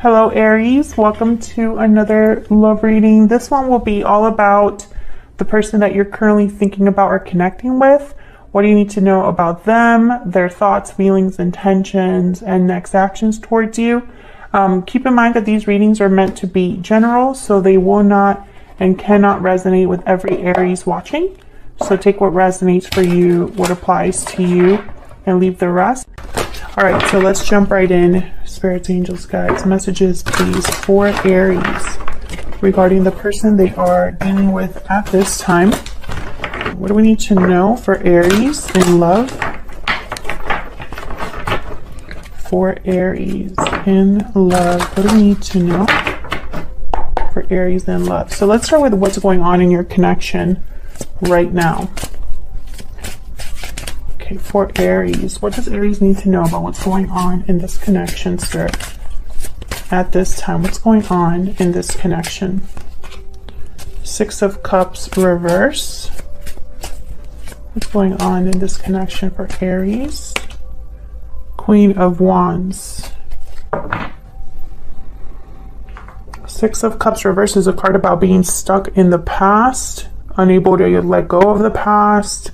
Hello Aries, welcome to another love reading. This one will be all about the person that you're currently thinking about or connecting with. What do you need to know about them, their thoughts, feelings, intentions, and next actions towards you? Keep in mind that these readings are meant to be general, so they will not and cannot resonate with every Aries watching. So take what resonates for you, what applies to you, and leave the rest. All right, so let's jump right in. Spirits, angels, guides, messages, please, for Aries regarding the person they are dealing with at this time. What do we need to know for Aries in love? For Aries in love, what do we need to know for Aries in love? So let's start with what's going on in your connection right now. Okay, for Aries, what does Aries need to know about what's going on in this connection, Spirit? At this time, what's going on in this connection? Six of Cups reverse. What's going on in this connection for Aries? Queen of Wands. Six of Cups reverse is a card about being stuck in the past, unable to let go of the past,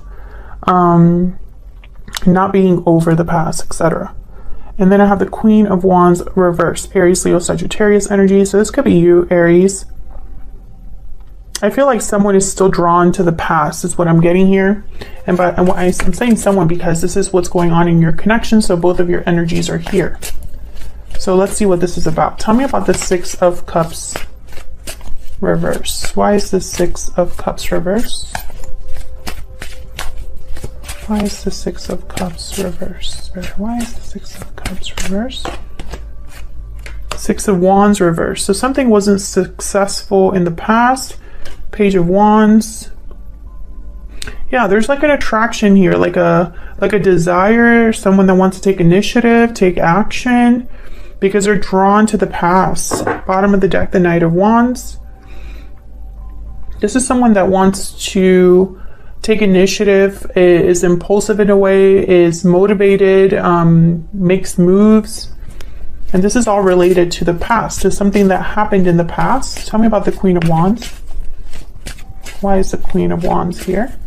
not being over the past, etc. And then I have the Queen of Wands reverse, Aries, Leo, Sagittarius energy. So this could be you, Aries. I feel like someone is still drawn to the past is what I'm getting here. And I'm saying someone because this is what's going on in your connection. So both of your energies are here. So let's see what this is about. Tell me about the Six of Cups reverse. Why is the Six of Cups reverse? Why is the Six of Cups reverse? Why is the Six of Cups reverse? Six of Wands reverse. So something wasn't successful in the past. Page of Wands. Yeah, there's like an attraction here, like a desire, someone that wants to take initiative, take action, because they're drawn to the past. Bottom of the deck, the Knight of Wands. This is someone that wants to take initiative, is impulsive in a way, is motivated, makes moves. And this is all related to the past, to something that happened in the past. Tell me about the Queen of Wands. Why is the Queen of Wands here?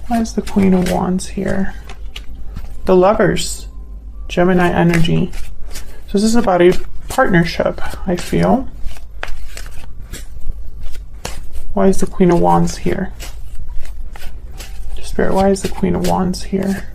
Why is the Queen of Wands here? The Lovers, Gemini energy. So this is about a partnership, I feel. Why is the Queen of Wands here? Spirit, why is the Queen of Wands here?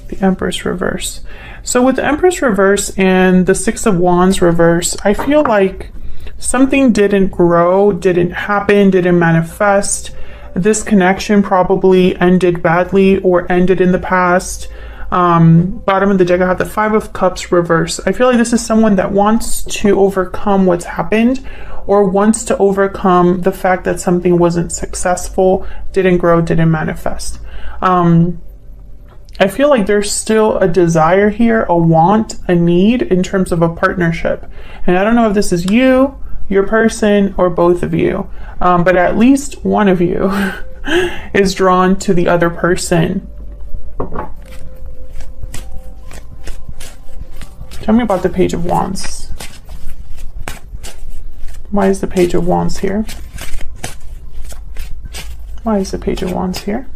The Empress reverse. So with the Empress reverse and the Six of Wands reverse, I feel like something didn't grow, didn't happen, didn't manifest. This connection probably ended badly or ended in the past. Bottom of the deck, I have the Five of Cups reverse. I feel like this is someone that wants to overcome what's happened or wants to overcome the fact that something wasn't successful, didn't grow, didn't manifest. I feel like there's still a desire here, a want, a need in terms of a partnership. And I don't know if this is you, your person, or both of you, but at least one of you is drawn to the other person. Tell me about the Page of Wands. Why is the Page of Wands here? Why is the Page of Wands here?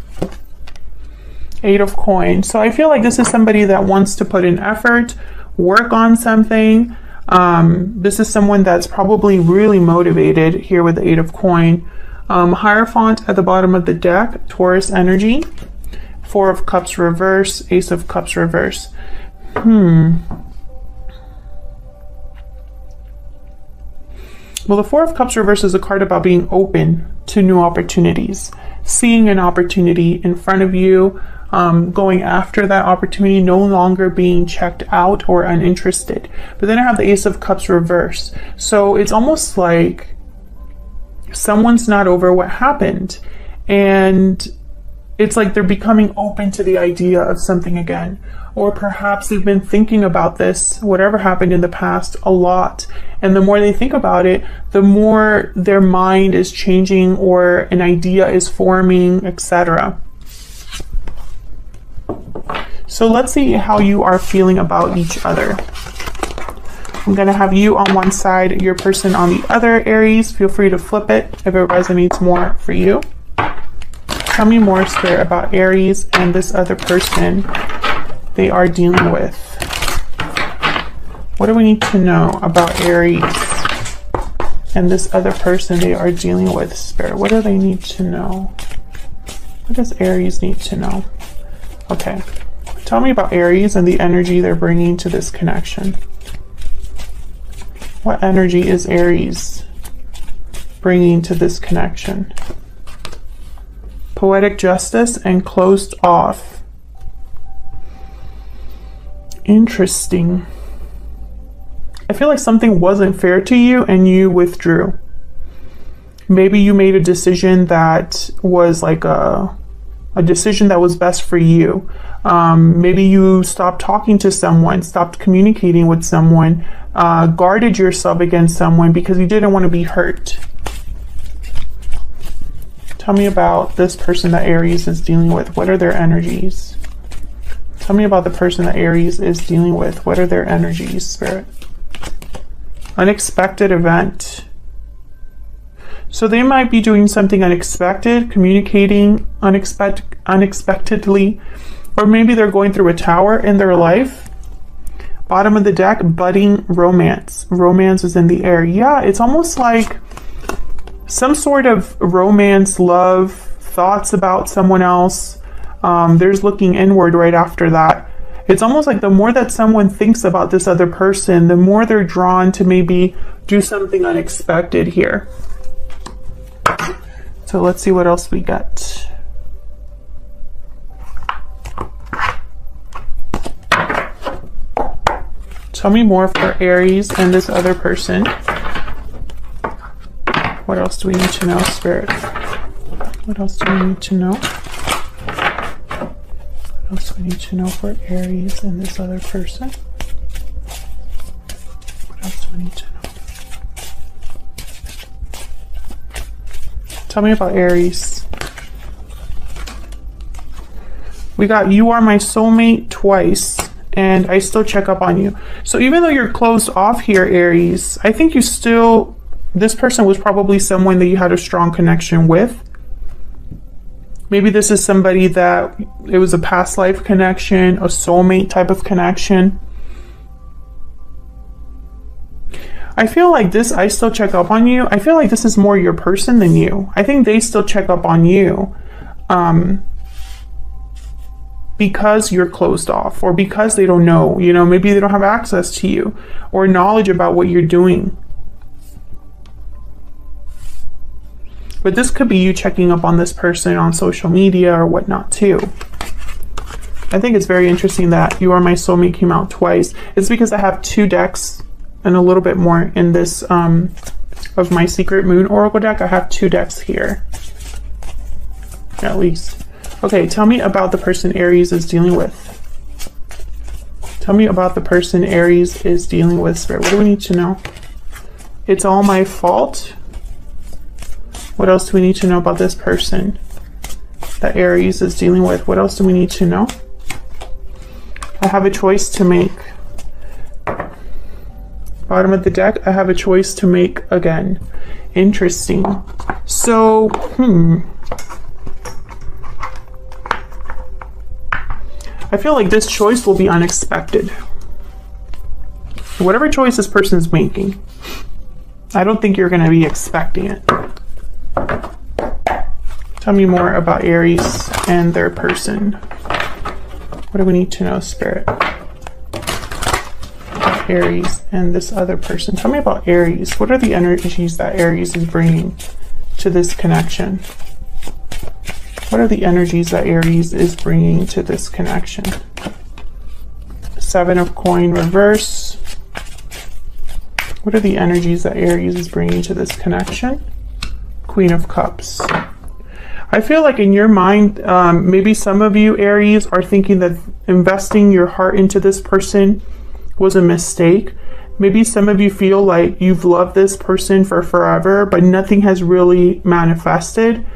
Eight of Coins. So I feel like this is somebody that wants to put in effort, work on something. This is someone that's probably really motivated here with the Eight of Coin. Hierophant at the bottom of the deck, Taurus energy. Four of Cups reverse, Ace of Cups reverse. Well, the Four of Cups reverse is a card about being open to new opportunities, seeing an opportunity in front of you, going after that opportunity, no longer being checked out or uninterested. But then I have the Ace of Cups reverse. So it's almost like someone's not over what happened. And it's like they're becoming open to the idea of something again. Or perhaps they've been thinking about this, whatever happened in the past, a lot. And the more they think about it, the more their mind is changing or an idea is forming, etc. So let's see how you are feeling about each other. I'm going to have you on one side, your person on the other, Aries. Feel free to flip it if it resonates more for you. Tell me more, Spirit, about Aries and this other person they are dealing with. What do we need to know about Aries and this other person they are dealing with, Spirit? What do they need to know? What does Aries need to know? Okay. Tell me about Aries and the energy they're bringing to this connection. What energy is Aries bringing to this connection? Poetic justice and closed off. Interesting. I feel like something wasn't fair to you and you withdrew. Maybe you made a decision that was like a decision that was best for you. Maybe you stopped talking to someone, stopped communicating with someone, guarded yourself against someone because you didn't want to be hurt. Tell me about this person that Aries is dealing with. What are their energies? Tell me about the person that Aries is dealing with. What are their energies, Spirit? Unexpected event. So they might be doing something unexpected, communicating unexpectedly, or maybe they're going through a tower in their life. Bottom of the deck, budding romance. Romance is in the air. Yeah, it's almost like some sort of romance, love, thoughts about someone else. There's looking inward right after that. It's almost like the more that someone thinks about this other person, the more they're drawn to maybe do something unexpected here. So let's see what else we got. Tell me more for Aries and this other person. What else do we need to know, Spirit? What else do we need to know? What else do we need to know for Aries and this other person? What else do we need to know? Tell me about Aries. We got you are my soulmate twice, and I still check up on you. So even though you're closed off here, Aries, I think you still, this person was probably someone that you had a strong connection with. Maybe this is somebody that it was a past life connection, a soulmate type of connection. I feel like this, I still check up on you. I feel like this is more your person than you. I think they still check up on you because you're closed off, or because they don't know, you know, maybe they don't have access to you or knowledge about what you're doing. But this could be you checking up on this person on social media or whatnot too. I think it's very interesting that You Are My Soulmate came out twice. It's because I have 2 decks and a little bit more in this of my Secret Moon Oracle deck. I have 2 decks here, at least. Okay, tell me about the person Aries is dealing with. Tell me about the person Aries is dealing with, Spirit. What do we need to know? It's all my fault. What else do we need to know about this person that Aries is dealing with? What else do we need to know? I have a choice to make. Bottom of the deck, I have a choice to make again. Interesting. So, I feel like this choice will be unexpected. Whatever choice this person is making, I don't think you're going to be expecting it. Tell me more about Aries and their person. What do we need to know, Spirit? About Aries and this other person. Tell me about Aries. What are the energies that Aries is bringing to this connection? What are the energies that Aries is bringing to this connection? 7 of Coin reverse. What are the energies that Aries is bringing to this connection? Queen of Cups. I feel like in your mind, maybe some of you Aries are thinking that investing your heart into this person was a mistake. Maybe some of you feel like you've loved this person for forever, but nothing has really manifested.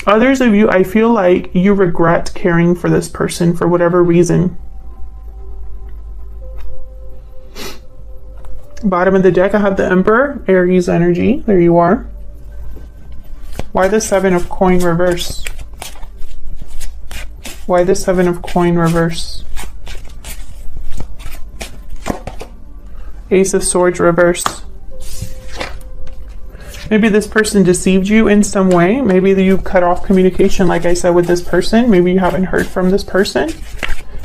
Others of you, I feel like you regret caring for this person for whatever reason. Bottom of the deck, I have the Emperor, Aries energy. There you are. Why the 7 of coin reverse? Why the 7 of coin reverse? Ace of Swords reverse. Maybe this person deceived you in some way. Maybe you cut off communication, like I said, with this person. Maybe you haven't heard from this person.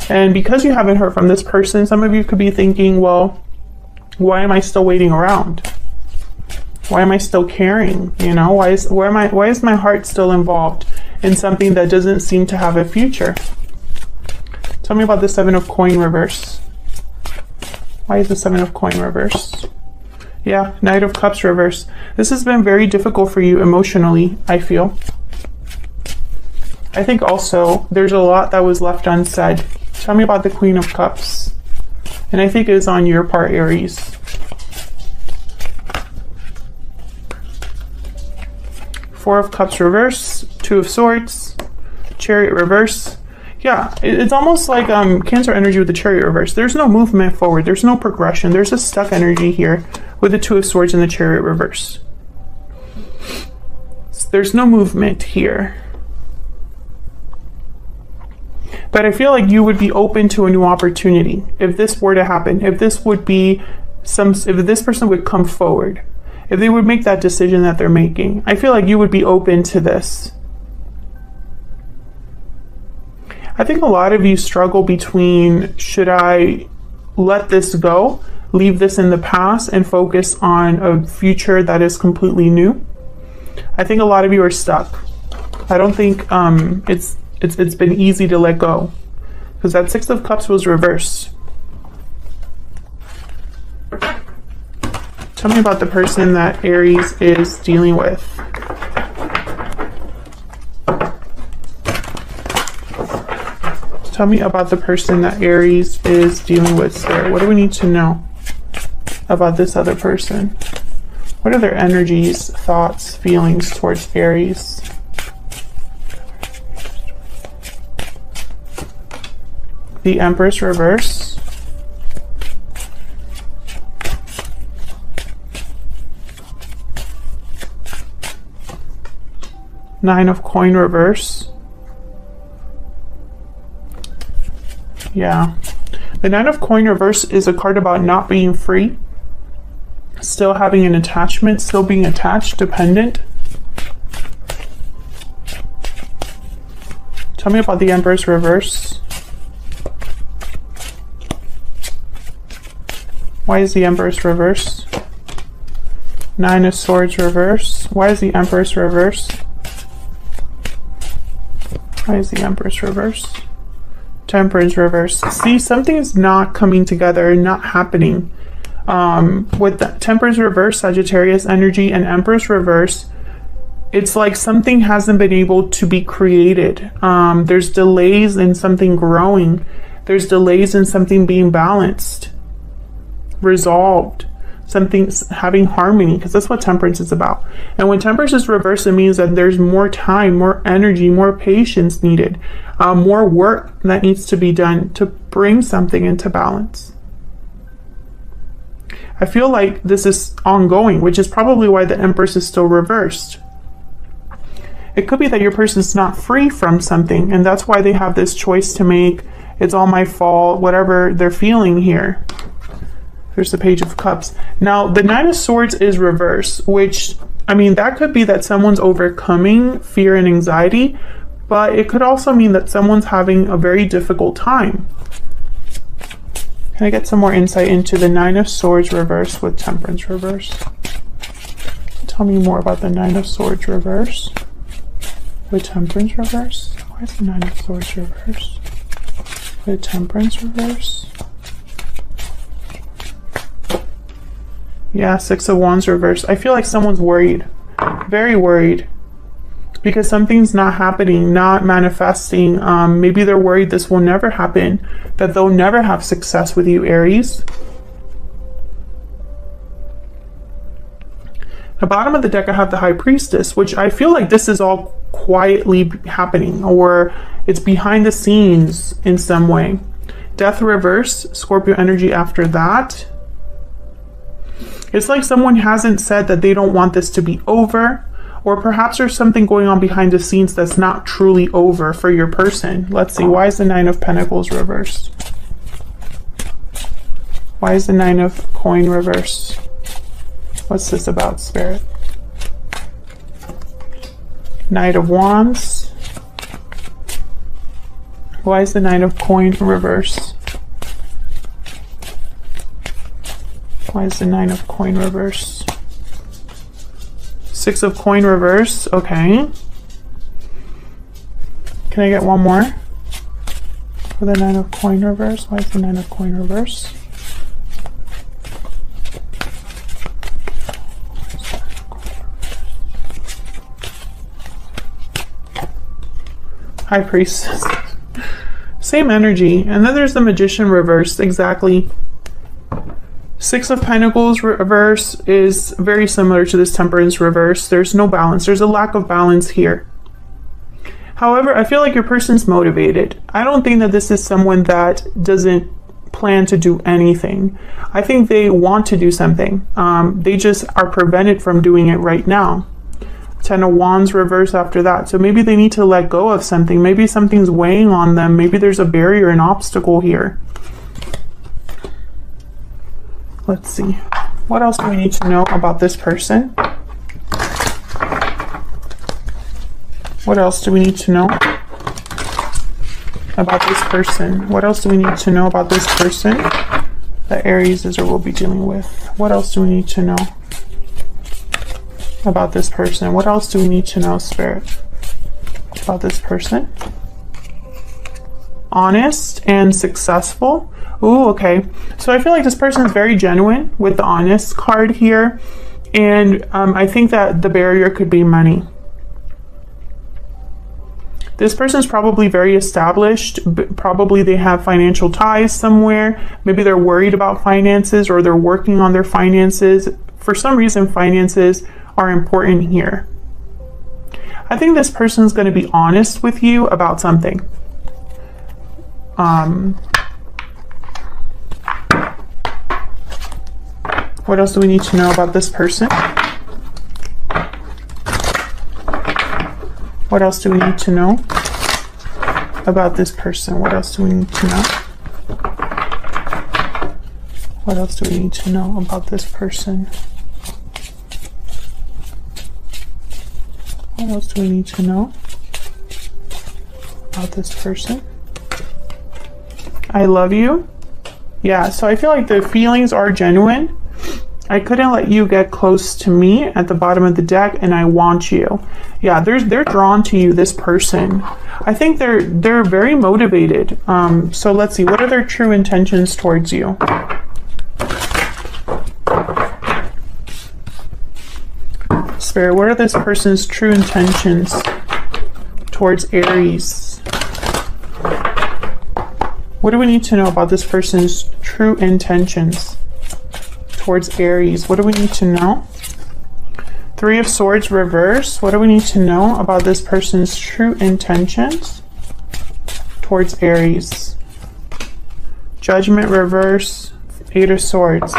And because you haven't heard from this person, some of you could be thinking, well, why am I still waiting around? Why am I still caring? You know, why is my heart still involved in something that doesn't seem to have a future? Tell me about the 7 of coin reverse. Why is the 7 of coin reverse? Yeah, Knight of Cups reverse. This has been very difficult for you emotionally, I feel. I think also there's a lot that was left unsaid. Tell me about the Queen of Cups. And I think it is on your part, Aries. Four of Cups reverse, 2 of Swords, Chariot reverse. Yeah, it's almost like Cancer energy with the Chariot reverse. There's no movement forward. There's no progression. There's a stuck energy here with the 2 of Swords and the Chariot reverse. So there's no movement here. But I feel like you would be open to a new opportunity if this were to happen. If this would be if this person would come forward, if they would make that decision that they're making, I feel like you would be open to this. I think a lot of you struggle between, should I let this go, leave this in the past, and focus on a future that is completely new? I think a lot of you are stuck. I don't think it's been easy to let go, because that 6 of Cups was reversed. Tell me about the person that Aries is dealing with. Tell me about the person that Aries is dealing with, Spirit. What do we need to know about this other person? What are their energies, thoughts, feelings towards Aries? The Empress reverse. Nine of coin reverse. Yeah. The 9 of coin reverse is a card about not being free, still having an attachment, still being attached, dependent. Tell me about the Empress reverse. Why is the Empress reverse? 9 of Swords reverse. Why is the Empress reverse? Why is the Empress reverse? Temperance reverse. See, something's not coming together, not happening. With the Temperance reverse, Sagittarius energy, and Empress reverse, it's like something hasn't been able to be created. There's delays in something growing. There's delays in something being balanced, resolved, something having harmony, because that's what Temperance is about. And when Temperance is reversed, it means that there's more time, more energy, more patience needed, more work that needs to be done to bring something into balance. I feel like this is ongoing, which is probably why the Empress is still reversed. It could be that your person's not free from something, and that's why they have this choice to make. It's all my fault, whatever they're feeling here. There's the Page of Cups. Now, the 9 of Swords is reversed, which, I mean, that could be that someone's overcoming fear and anxiety, but it could also mean that someone's having a very difficult time. Can I get some more insight into the 9 of Swords reverse with Temperance reverse? Tell me more about the 9 of Swords reverse with Temperance reverse. Why is the 9 of Swords reverse with Temperance reverse? Yeah, 6 of Wands reverse. I feel like someone's worried, very worried, because something's not happening, not manifesting. Maybe they're worried this will never happen, that they'll never have success with you, Aries. the bottom of the deck, I have the High Priestess, which I feel like this is all quietly happening, or it's behind the scenes in some way. Death reverse, Scorpio energy after that. It's like someone hasn't said that they don't want this to be over, or perhaps there's something going on behind the scenes that's not truly over for your person. Let's see, why is the Nine of Pentacles reversed? Why is the Nine of Coin reversed? What's this about, Spirit? Knight of Wands. Why is the Nine of Coin reversed? Why is the Nine of Coin reversed? Six of Coin reverse. Okay. Can I get one more for the Nine of Coin reverse? Why is the Nine of Coin reverse? High Priestess. Same energy. And then there's the Magician reversed. Exactly. Six of Pentacles reverse is very similar to this Temperance reverse. There's no balance. There's a lack of balance here. However, I feel like your person's motivated. I don't think that this is someone that doesn't plan to do anything. I think they want to do something. They just are prevented from doing it right now. Ten of Wands reverse after that. So maybe they need to let go of something. Maybe something's weighing on them. Maybe there's a barrier, an obstacle here. Let's see. What else do we need to know about this person? What else do we need to know about this person? What else do we need to know about this person that Aries is or will be dealing with? What else do we need to know about this person? What else do we need to know, Spirit, about this person? Honest and successful. Ooh, okay. So I feel like this person is very genuine with the honest card here. And I think that the barrier could be money. This person is probably very established. Probably they have financial ties somewhere. Maybe they're worried about finances, or they're working on their finances. For some reason, finances are important here. I think this person is going to be honest with you about something. What else do we need to know about this person? What else do we need to know about this person? What else do we need to know? What else do we need to know about this person? What else do we need to know about this person? I love you. Yeah, so I feel like the feelings are genuine. I couldn't let you get close to me at the bottom of the deck, and I want you. Yeah, they're drawn to you, this person. I think they're very motivated. So let's see, what are their true intentions towards you? Spirit, what are this person's true intentions towards Aries? What do we need to know about this person's true intentions towards Aries? What do we need to know? Three of Swords reverse. What do we need to know about this person's true intentions towards Aries? Judgment reverse. Eight of Swords.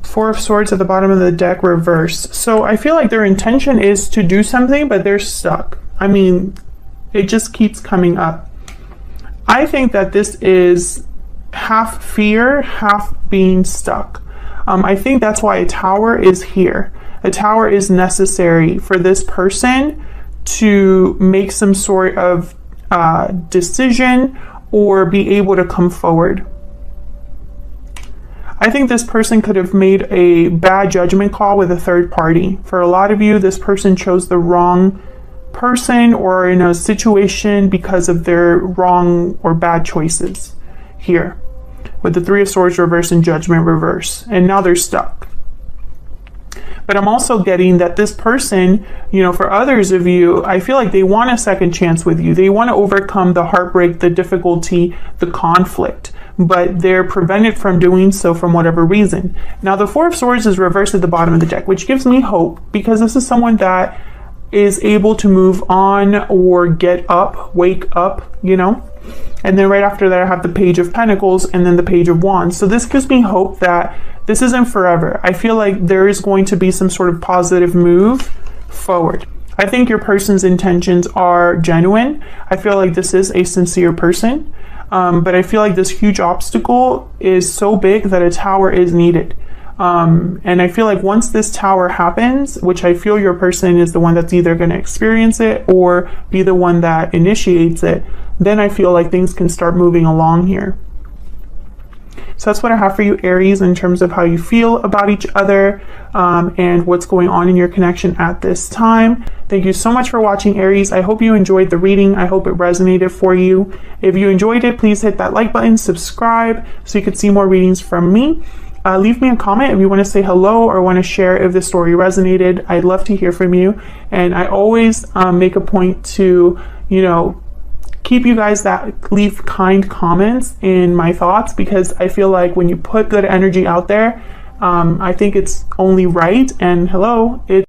Four of Swords at the bottom of the deck reverse. So I feel like their intention is to do something, but they're stuck. I mean, it just keeps coming up. I think that this is half fear, half being stuck. I think that's why a tower is here. A tower is necessary for this person to make some sort of decision or be able to come forward. I think this person could have made a bad judgment call with a third party. For a lot of you, this person chose the wrong person or in a situation because of their wrong or bad choices here with the Three of Swords reverse and Judgment reverse, and now they're stuck. But I'm also getting that this person, you know, for others of you, I feel like they want a second chance with you. They want to overcome the heartbreak, the difficulty, the conflict. but they're prevented from doing so from whatever reason. Now, the Four of Swords is reversed at the bottom of the deck, which gives me hope, because this is someone that is able to move on or get up, wake up, you know. And then right after that, I have the Page of Pentacles and then the Page of Wands. So this gives me hope that this isn't forever. I feel like there is going to be some sort of positive move forward. I think your person's intentions are genuine. I feel like this is a sincere person. But I feel like this huge obstacle is so big that a tower is needed. And I feel like once this tower happens, which I feel your person is the one that's either going to experience it or be the one that initiates it, then I feel like things can start moving along here. So that's what I have for you, Aries, in terms of how you feel about each other and what's going on in your connection at this time. Thank you so much for watching, Aries. I hope you enjoyed the reading. I hope it resonated for you. If you enjoyed it, please hit that like button, subscribe so you can see more readings from me. Leave me a comment if you want to say hello or want to share if the story resonated. I'd love to hear from you. And I always make a point to, you know, keep you guys that leave kind comments in my thoughts, because I feel like when you put good energy out there, I think it's only right. And hello,